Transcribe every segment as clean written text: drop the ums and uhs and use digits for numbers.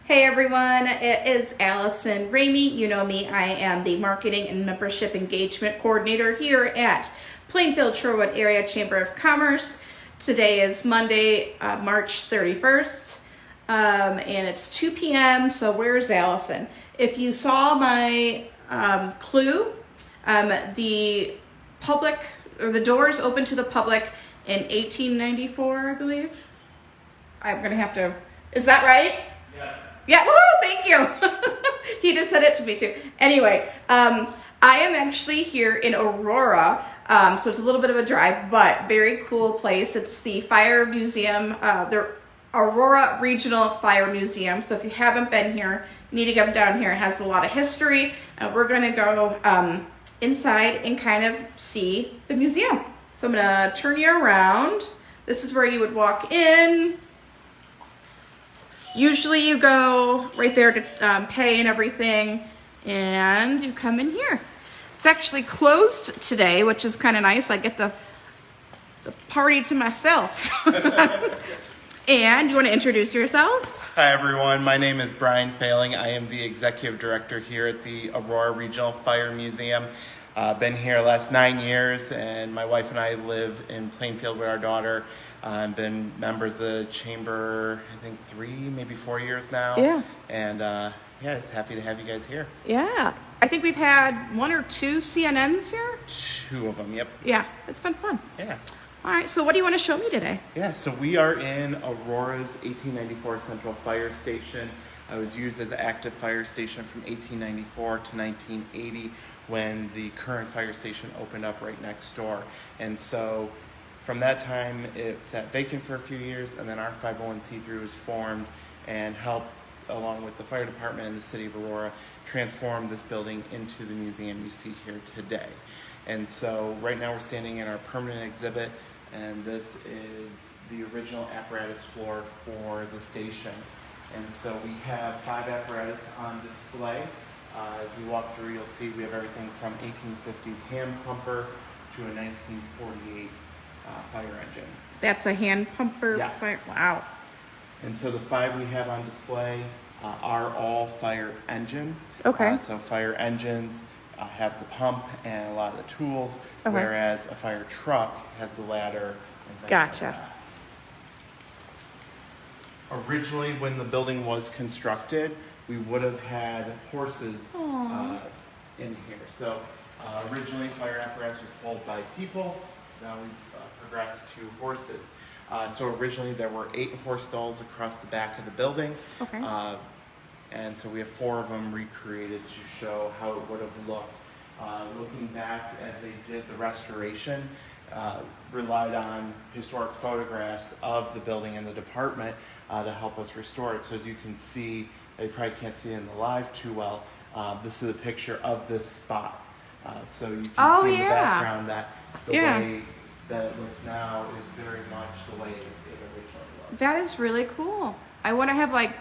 Hey everyone, it is Allison Ramey. You know me, I am the Marketing and Membership Engagement Coordinator here at Plainfield-Sherwood Area Chamber of Commerce. Today is Monday, March 31st, and it's 2 p.m., so where's Allison? If you saw my clue, the doors open to the public in 1894, I believe. I'm gonna have to, is that right? Yes. Yeah, woo, thank you. He just said it to me too. Anyway, I am actually here in Aurora, so it's a little bit of a drive, but very cool place. It's the Fire Museum, the Aurora Regional Fire Museum. So if you haven't been here, you need to come down here. It has a lot of history, and we're gonna go inside and kind of see the museum. So I'm gonna turn you around. This is where you would walk in. Usually you go right there to pay and everything, and you come in here. It's actually closed today, which is kind of nice. I get the party to myself. And you want to introduce yourself? Hi everyone, my name is Brian Failing. I am the Executive Director here at the Aurora Regional Fire Museum. Been here the last 9 years, and my wife and I live in Plainfield with our daughter. Been members of the chamber, I think 3, maybe 4 years now. Yeah. And just happy to have you guys here. Yeah. I think we've had 1 or 2 CNNs here. 2 of them, yep. Yeah, it's been fun. Yeah. All right, so what do you want to show me today? Yeah, so we are in Aurora's 1894 Central Fire Station. It was used as an active fire station from 1894 to 1980 when the current fire station opened up right next door. And so from that time, it sat vacant for a few years, and then our 501c3 was formed and helped, along with the fire department and the city of Aurora, transform this building into the museum you see here today. And so right now we're standing in our permanent exhibit, and this is the original apparatus floor for the station. And so we have 5 apparatus on display. As we walk through, you'll see we have everything from 1850s hand pumper to a 1948 fire engine. That's a hand pumper? Yes. Fire. Wow. And so the 5 we have on display are all fire engines. Okay. So fire engines have the pump and a lot of the tools, Okay. whereas a fire truck has the ladder and things Gotcha. like that. Originally, when the building was constructed, we would have had horses in here. So originally, fire apparatus was pulled by people. Now we've progressed to horses. So originally, there were 8 horse stalls across the back of the building. Okay. And so we have 4 of them recreated to show how it would have looked. Looking back as they did the restoration, relied on historic photographs of the building and the department to help us restore it. So as you can see, you probably can't see it in the live too well, this is a picture of this spot. So you can see in the background that the way that it looks now is very much the way it originally was. That is really cool. I want to have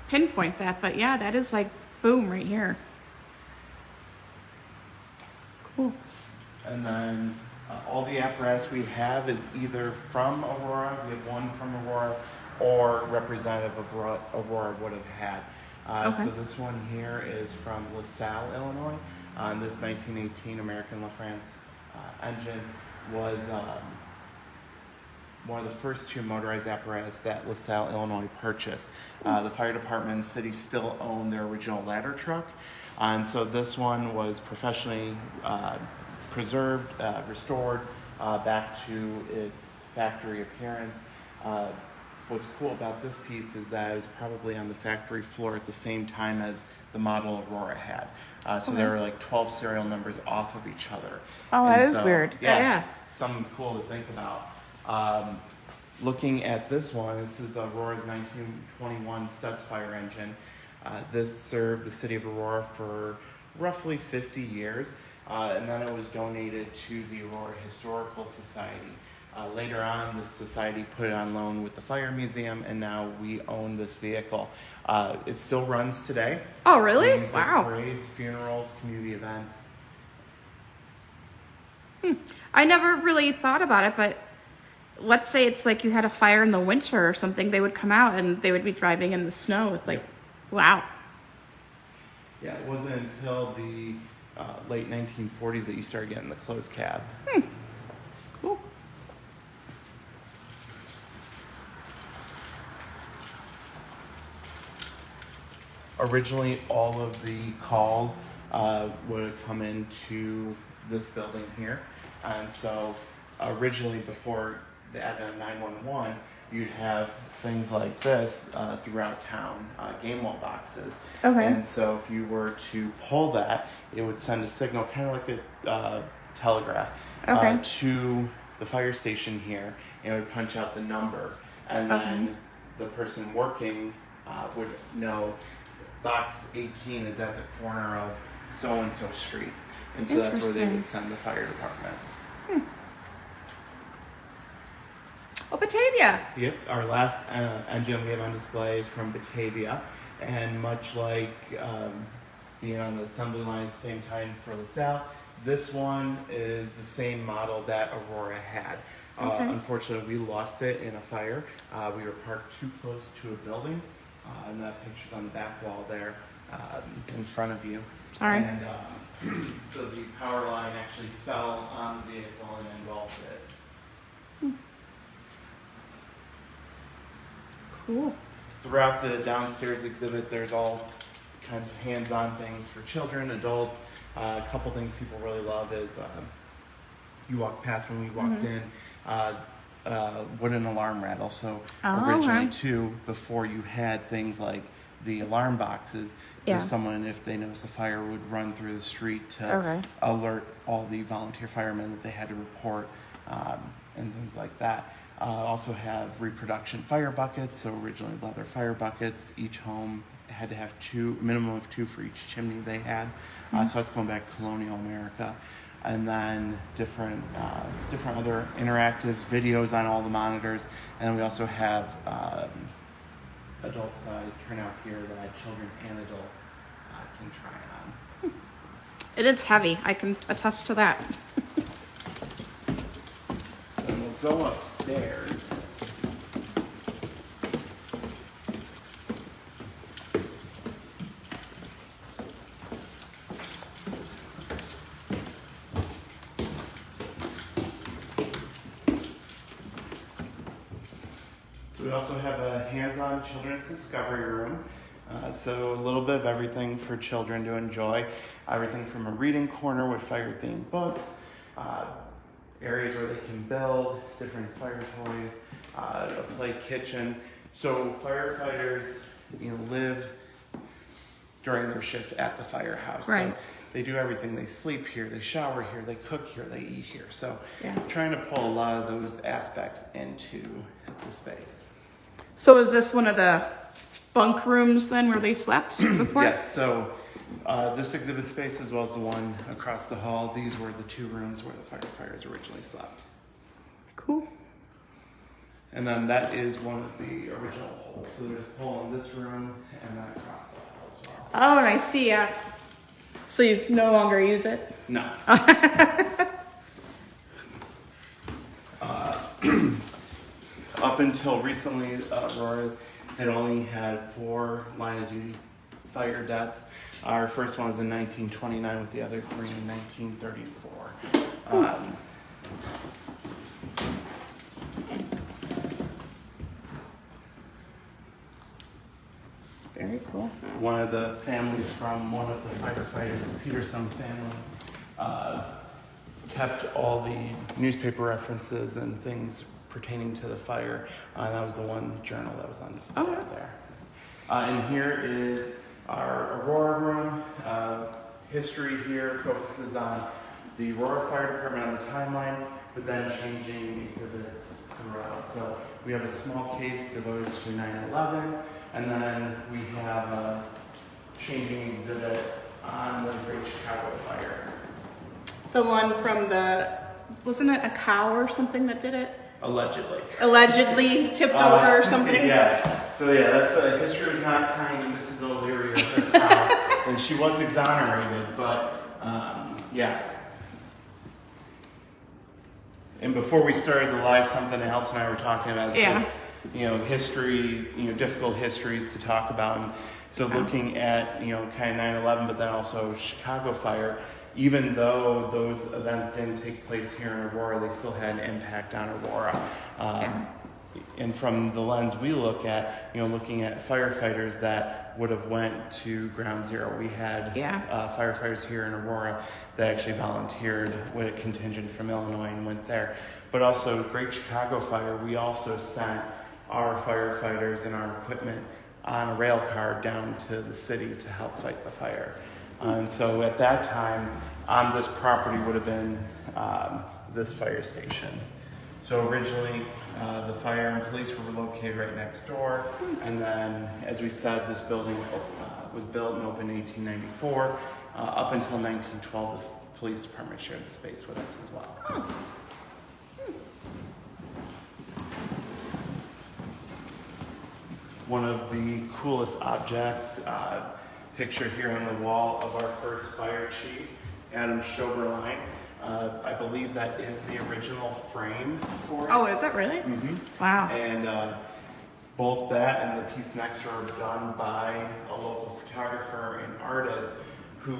pinpoint that, but yeah, that is boom right here. Cool. And then all the apparatus we have is either from Aurora, we have 1 from Aurora, or representative of Aurora would have had. Okay. So this one here is from LaSalle, Illinois. This 1918 American LaFrance engine was one of the first 2 motorized apparatus that LaSalle, Illinois purchased. The fire department and city still own their original ladder truck. And so this one was professionally preserved, restored back to its factory appearance. What's cool about this piece is that it was probably on the factory floor at the same time as the model Aurora had. So there were 12 serial numbers off of each other. Oh, that is weird. Yeah, something cool to think about. Looking at this one, this is Aurora's 1921 Stutz fire engine. This served the city of Aurora for roughly 50 years, and then it was donated to the Aurora Historical Society. Later on, the society put it on loan with the Fire Museum, and now we own this vehicle. It still runs today. Oh, really? We use it Wow. for parades, funerals, community events. I never really thought about it, but let's say it's like you had a fire in the winter or something, they would come out and they would be driving in the snow with like, wow. Yeah, it wasn't until the late 1940s that you started getting the closed cab. Cool. Originally, all of the calls would have come into this building here. And so originally, before the advent of 911, you'd have things like this throughout town, game wall boxes. Okay. And so if you were to pull that, it would send a signal, kind of like a telegraph, Okay. to the fire station here, and it would punch out the number. And then the person working would know box 18 is at the corner of so-and-so streets. And so that's where they would send the fire department. Oh, Batavia. Yep, our last engine we have on display is from Batavia. And much like being on the assembly line at the same time for LaSalle, this one is the same model that Aurora had. Unfortunately, we lost it in a fire. We were parked too close to a building. And that picture's on the back wall there in front of you. Sorry. And so the power line actually fell on the vehicle and engulfed it. Cool. Throughout the downstairs exhibit, there's all kinds of hands-on things for children, adults. A couple things people really love is you walk past when we walked in, wooden alarm rattle. So originally too, before you had things like the alarm boxes, if someone, if they noticed a fire, would run through the street to alert all the volunteer firemen that they had to report and things like that. Also have reproduction fire buckets. So originally leather fire buckets. Each home had to have minimum of two for each chimney they had. So that's going back to colonial America. And then different other interactives, videos on all the monitors. And then we also have adult size turnout gear that children and adults can try on. It is heavy. I can attest to that. So we'll go upstairs. So we also have a hands-on children's discovery room. So a little bit of everything for children to enjoy. Everything from a reading corner with fire-themed books, areas where they can build, different fire toys, a play kitchen. So firefighters, live during their shift at the firehouse. Right. So they do everything. They sleep here, they shower here, they cook here, they eat here. So trying to pull a lot of those aspects into the space. So is this one of the bunk rooms then where they slept before? Yes, so this exhibit space as well as the one across the hall, these were the two rooms where the firefighters originally slept. Cool. And then that is one of the original poles. So there's a pole in this room and then across the hall as well. Oh, and I see, yeah. So you no longer use it? No. Up until recently, Aurora had only had 4 line-of-duty fire deaths. Our first one was in 1929 with the other 3 in 1934. Very cool. One of the families from one of the firefighters, the Peterson family, kept all the newspaper references and things pertaining to the fire. That was the one journal that was on display out there. And here is our Aurora room. History here focuses on the Aurora Fire Department on the timeline, but then changing exhibits throughout. So we have a small case devoted to 9/11, and then we have a changing exhibit on the Great Chicago Fire. The one from wasn't it a cow or something that did it? Allegedly. Allegedly tipped over or something? Yeah. So that's history is not kind to Mrs. O'Leary or her cow, and she was exonerated, but yeah. And before we started the live, something Allison and I were talking about is Yeah. just, history, difficult histories to talk about. And so looking at, kind of 9/11, but then also Chicago fire, even though those events didn't take place here in Aurora, they still had an impact on Aurora. And from the lens we look at, looking at firefighters that would have went to ground zero. We had firefighters here in Aurora that actually volunteered with a contingent from Illinois and went there. But also Great Chicago Fire, we also sent our firefighters and our equipment on a rail car down to the city to help fight the fire. And so at that time, on this property would have been this fire station. So originally, the fire and police were located right next door, and then, as we said, this building was built and opened in 1894. Up until 1912, the police department shared the space with us as well. One of the coolest objects, picture here on the wall of our first fire chief, Adam Schoberlein. I believe that is the original frame for it. Oh, is it really? Mm-hmm. Wow. And both that and the piece next to her were done by a local photographer and artist who,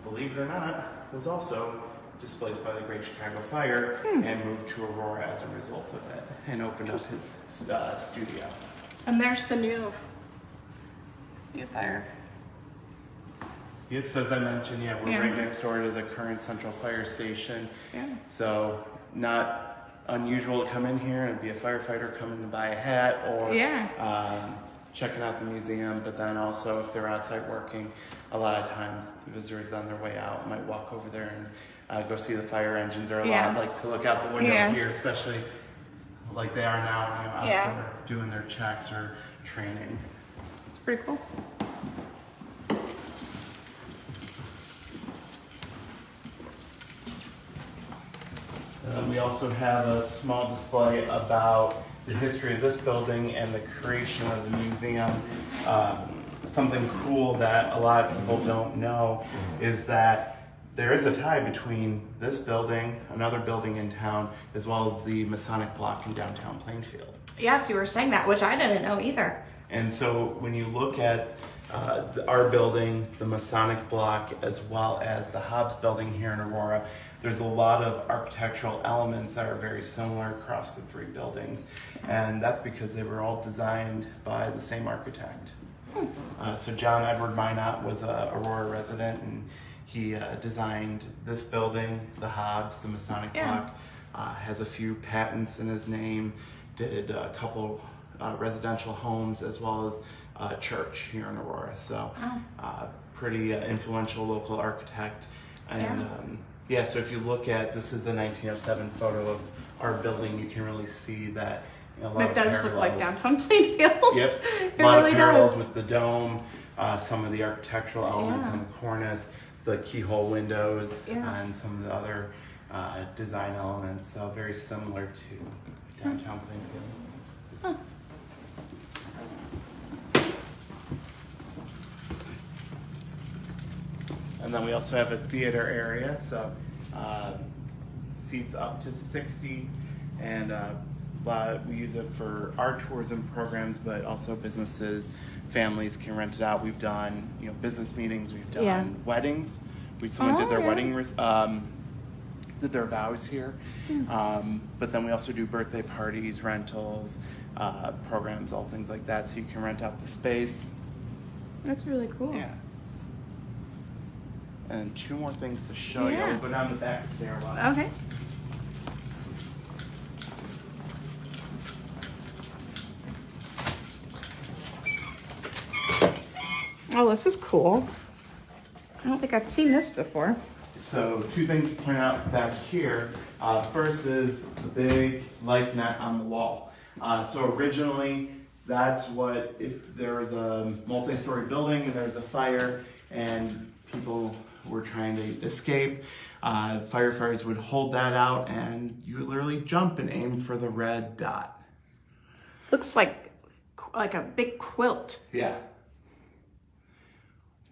believe it or not, was also displaced by the Great Chicago Fire and moved to Aurora as a result of it and opened up his studio. And there's the new fire. Yep, so as I mentioned, we're right next door to the current central fire station. Yeah. So not unusual to come in here and be a firefighter coming to buy a hat or checking out the museum. But then also if they're outside working, a lot of times visitors on their way out might walk over there and go see the fire engines, or a lot like to look out the window here, especially like they are now, out there doing their checks or training. It's pretty cool. We also have a small display about the history of this building and the creation of the museum. Something cool that a lot of people don't know is that there is a tie between this building, another building in town, as well as the Masonic Block in downtown Plainfield. Yes, you were saying that, which I didn't know either. And so when you look at our building, the Masonic Block, as well as the Hobbs building here in Aurora, there's a lot of architectural elements that are very similar across the three buildings. And that's because they were all designed by the same architect. So John Edward Minot was a Aurora resident, and he designed this building, the Hobbs, the Masonic Block, has a few patents in his name, did a couple residential homes, as well as a church here in Aurora. So pretty influential local architect. And so if you look at, this is a 1907 photo of our building, you can really see that a lot It of does parallels. look like downtown Plainfield. Yep, It a lot really of parallels does. with the dome, some of the architectural elements on the cornice, the keyhole windows, and some of the other design elements. So very similar to downtown Plainfield. And then we also have a theater area, so seats up to 60, and we use it for our tourism programs, but also businesses, families can rent it out. We've done business meetings, we've done weddings. Someone did their wedding, did their vows here, but then we also do birthday parties, rentals, programs, all things like that. So you can rent out the space. That's really cool. Yeah. And two more things to show you. We'll go down the back stairwell. Okay. Oh, this is cool. I don't think I've seen this before. So two things to point out back here. First is the big life net on the wall. So originally, that's what, if there was a multi-story building and there was a fire and people were trying to escape, firefighters would hold that out and you would literally jump and aim for the red dot. Looks like a big quilt. Yeah.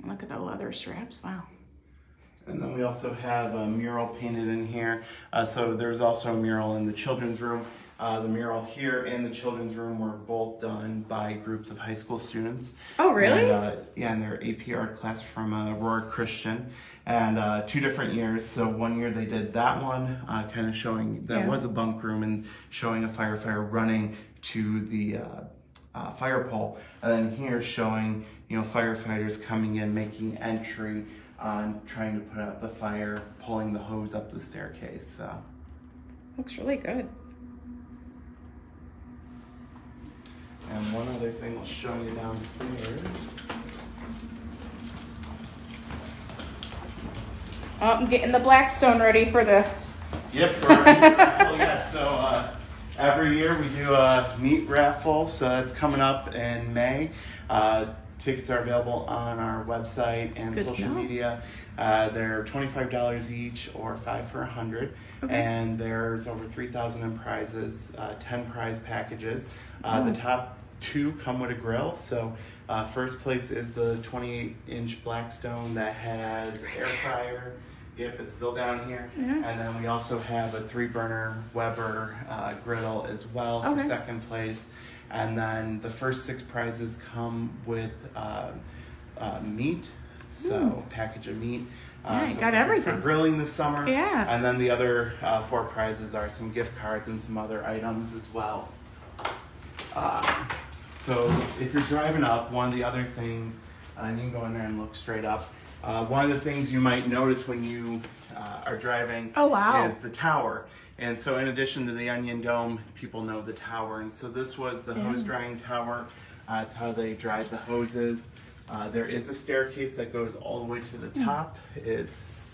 Look at the leather straps. Wow. And then we also have a mural painted in here. So there's also a mural in the children's room. The mural here and the children's room were both done by groups of high school students. Oh, really? And, yeah, and their AP art class from Aurora Christian. And 2 different years. So one year they did that one, kind of showing that was a bunk room and showing a firefighter running to the fire pole. And then here showing, firefighters coming in, making entry, trying to put out the fire, pulling the hose up the staircase. So Looks really good. And one other thing I'll show you downstairs. Oh, I'm getting the Blackstone ready for the... Yep, for our meat raffle, yes. So every year we do a meat raffle, so that's coming up in May. Tickets are available on our website and social media. They're $25 each or $5 for $100. Okay. And there's over 3,000 in prizes, 10 prize packages. The top 2 come with a grill. So first place is the 28-inch Blackstone that has air fryer. Yep, it's still down here. And then we also have a 3-burner Weber griddle as well for second place. And then the first 6 prizes come with meat, so package of meat. Yeah, so got everything. For grilling this summer. Yeah. And then the other 4 prizes are some gift cards and some other items as well. So if you're driving up, one of the other things, and you can go in there and look straight up, one of the things you might notice when you are driving is the tower. And so in addition to the onion dome, people know the tower. And so this was the hose drying tower. It's how they dried the hoses. There is a staircase that goes all the way to the top. It's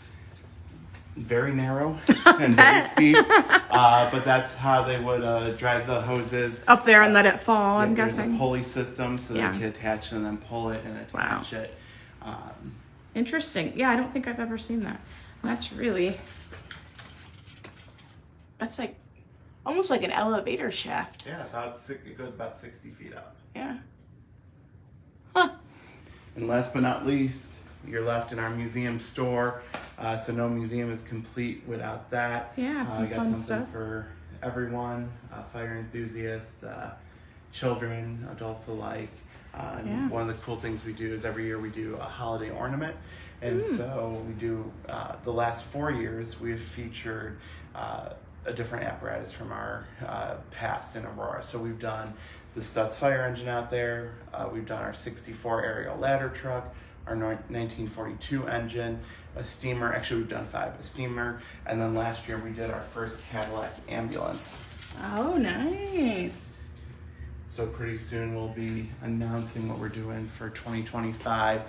very narrow and very steep, but that's how they would dry the hoses. Up there and let it fall, I'm There's guessing. a pulley system so they can attach and then pull it and attach it. Interesting. Yeah, I don't think I've ever seen that. That's like almost like an elevator shaft. Yeah, it goes about 60 feet up. Yeah. Huh. And last but not least, you're left in our museum store. So no museum is complete without that. Yeah, some we got fun something stuff for everyone, fire enthusiasts, children, adults alike. And one of the cool things we do is every year we do a holiday ornament. And so we do, the last 4 years, we've featured a different apparatus from our past in Aurora. So we've done the Stutz fire engine out there. We've done our 64 aerial ladder truck, our 1942 engine, a steamer. Actually, we've done 5, a steamer. And then last year we did our first Cadillac ambulance. Oh, nice. So pretty soon we'll be announcing what we're doing for 2025.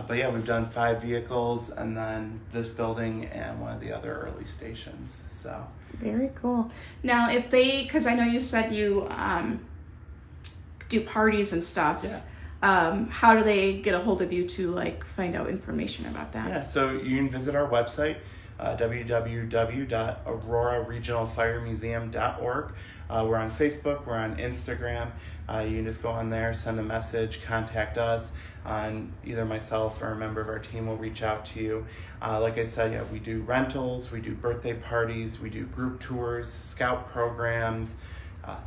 But yeah, we've done 5 vehicles and then this building and one of the other early stations. So very cool. Now, because I know you said you do parties and stuff. Yeah. How do they get a hold of you to find out information about that? Yeah, so you can visit our website, www.auroraregionalfiremuseum.org. We're on Facebook, we're on Instagram. You can just go on there, send a message, contact us, and either myself or a member of our team will reach out to you. Like I said, we do rentals, we do birthday parties, we do group tours, scout programs,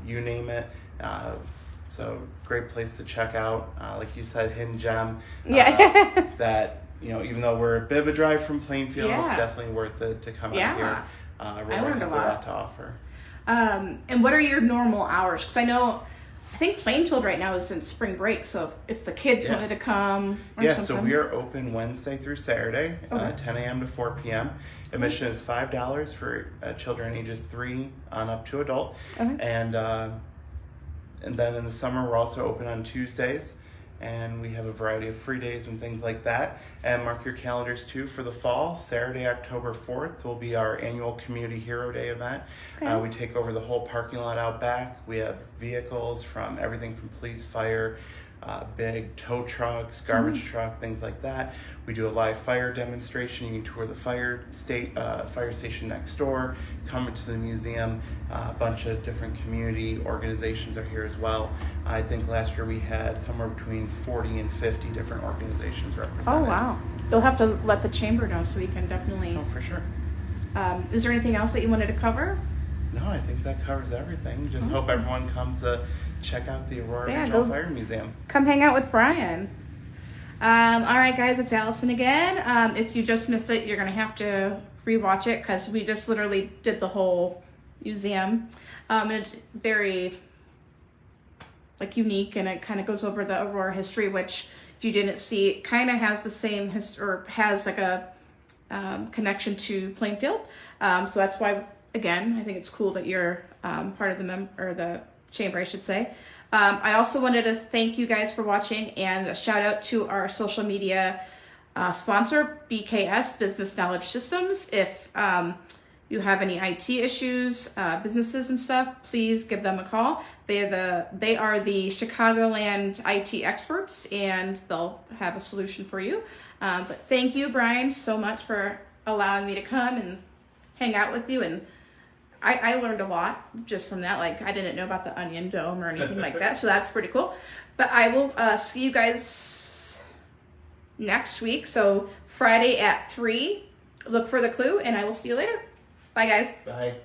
you name it. So great place to check out. Like you said, hidden gem. That, even though we're a bit of a drive from Plainfield, it's definitely worth it to come out here. Aurora has a lot to offer. And what are your normal hours? Because I think Plainfield right now is in spring break, so if the kids wanted to come or something. So we are open Wednesday through Saturday, 10 a.m. to 4 p.m. Admission is $5 for children ages 3 on up to adult. And then in the summer, we're also open on Tuesdays, and we have a variety of free days and things like that. And mark your calendars too for the fall. Saturday, October 4th will be our annual Community Hero Day event. We take over the whole parking lot out back. We have vehicles from everything from police, fire, big tow trucks, garbage truck, things like that. We do a live fire demonstration. You can tour the fire station next door, come into the museum. A bunch of different community organizations are here as well. I think last year we had somewhere between 40 and 50 different organizations represented. Oh, wow. You'll have to let the chamber know so we can definitely... Oh, for sure. Is there anything else that you wanted to cover? No, I think that covers everything. Just hope everyone comes to check out the Aurora Regional Fire Museum. Come hang out with Brian. All right, guys, it's Allison again. If you just missed it, you're going to have to rewatch it because we just literally did the whole museum. It's very unique, and it kind of goes over the Aurora history, which if you didn't see, it kind of has the same or has like a connection to Plainfield. So that's why, again, I think it's cool that you're part of the chamber, I should say. I also wanted to thank you guys for watching, and a shout out to our social media sponsor, BKS, Business Knowledge Systems. If you have any IT issues, businesses and stuff, please give them a call. They are the Chicagoland IT experts, and they'll have a solution for you. But thank you, Brian, so much for allowing me to come and hang out with you. And I learned a lot just from that. Like, I didn't know about the onion dome or anything like that, so that's pretty cool. But I will see you guys next week. So Friday at 3, look for the clue, and I will see you later. Bye, guys. Bye.